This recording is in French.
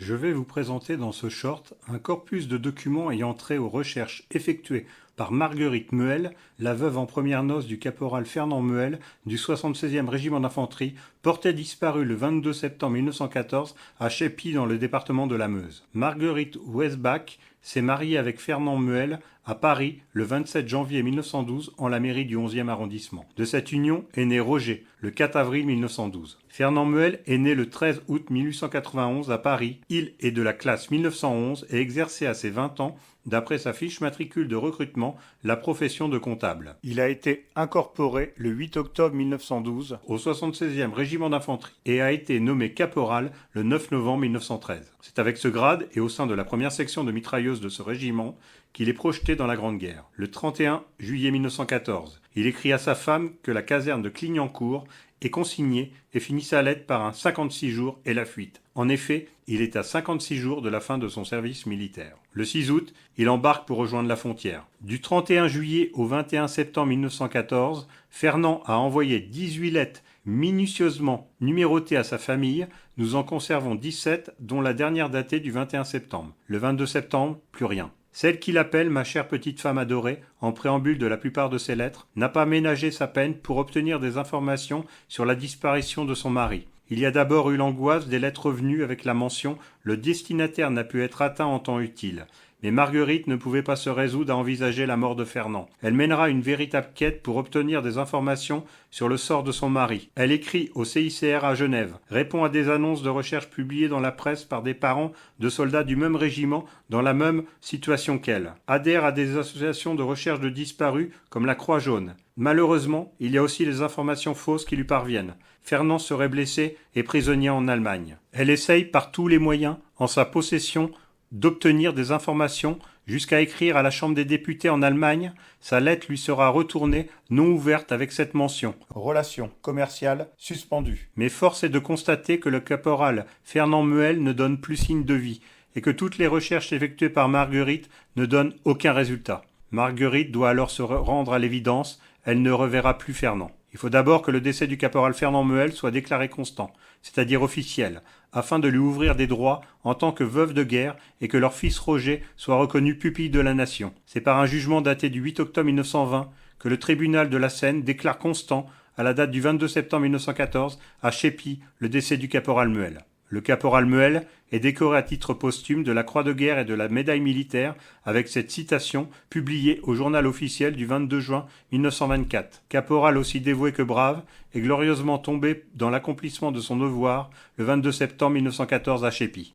Je vais vous présenter dans ce short un corpus de documents ayant trait aux recherches effectuées par Marguerite Muel, la veuve en premières noces du caporal Fernand Muel du 76e régiment d'infanterie, porté disparu le 22 septembre 1914 à Chépy dans le département de la Meuse. Marguerite Wesbach s'est mariée avec Fernand Muel à Paris le 27 janvier 1912 en la mairie du 11e arrondissement. De cette union est né Roger le 4 avril 1912. Fernand Muel est né le 13 août 1891 à Paris. Il est de la classe 1911 et exerçait à ses 20 ans, d'après sa fiche matricule de recrutement, la profession de comptable. Il a été incorporé le 8 octobre 1912 au 76e régiment d'infanterie et a été nommé caporal le 9 novembre 1913. C'est avec ce grade et au sein de la première section de mitrailleuses de ce régiment qu'il est projeté dans la Grande Guerre. Le 31 juillet 1914, il écrit à sa femme que la caserne de Clignancourt est consignée et finit sa lettre par un 56 jours et la fuite. En effet, il est à 56 jours de la fin de son service militaire. Le 6 août, il embarque pour rejoindre la frontière. Du 31 juillet au 21 septembre 1914, Fernand a envoyé 18 lettres minutieusement numérotées à sa famille. Nous en conservons 17, dont la dernière datée du 21 septembre. Le 22 septembre, plus rien. Celle qu'il appelle « ma chère petite femme adorée » en préambule de la plupart de ses lettres, n'a pas ménagé sa peine pour obtenir des informations sur la disparition de son mari. Il y a d'abord eu l'angoisse des lettres revenues avec la mention « le destinataire n'a pu être atteint en temps utile ». Mais Marguerite ne pouvait pas se résoudre à envisager la mort de Fernand. Elle mènera une véritable quête pour obtenir des informations sur le sort de son mari. Elle écrit au CICR à Genève, répond à des annonces de recherche publiées dans la presse par des parents de soldats du même régiment dans la même situation qu'elle, adhère à des associations de recherche de disparus comme la Croix Jaune. Malheureusement, il y a aussi les informations fausses qui lui parviennent. Fernand serait blessé et prisonnier en Allemagne. Elle essaye par tous les moyens, en sa possession, d'obtenir des informations jusqu'à écrire à la Chambre des députés en Allemagne. Sa lettre lui sera retournée non ouverte avec cette mention « Relations commerciales suspendues ». Mais force est de constater que le caporal Fernand Muel ne donne plus signe de vie et que toutes les recherches effectuées par Marguerite ne donnent aucun résultat. Marguerite doit alors se rendre à l'évidence, elle ne reverra plus Fernand. Il faut d'abord que le décès du caporal Fernand Muel soit déclaré constant, c'est-à-dire officiel, afin de lui ouvrir des droits en tant que veuve de guerre et que leur fils Roger soit reconnu pupille de la nation. C'est par un jugement daté du 8 octobre 1920 que le tribunal de la Seine déclare constant, à la date du 22 septembre 1914, à Chépy, le décès du caporal Muel. Le caporal Muel est décoré à titre posthume de la Croix de guerre et de la médaille militaire avec cette citation publiée au journal officiel du 22 juin 1924. Caporal aussi dévoué que brave et glorieusement tombé dans l'accomplissement de son devoir le 22 septembre 1914 à Chépy.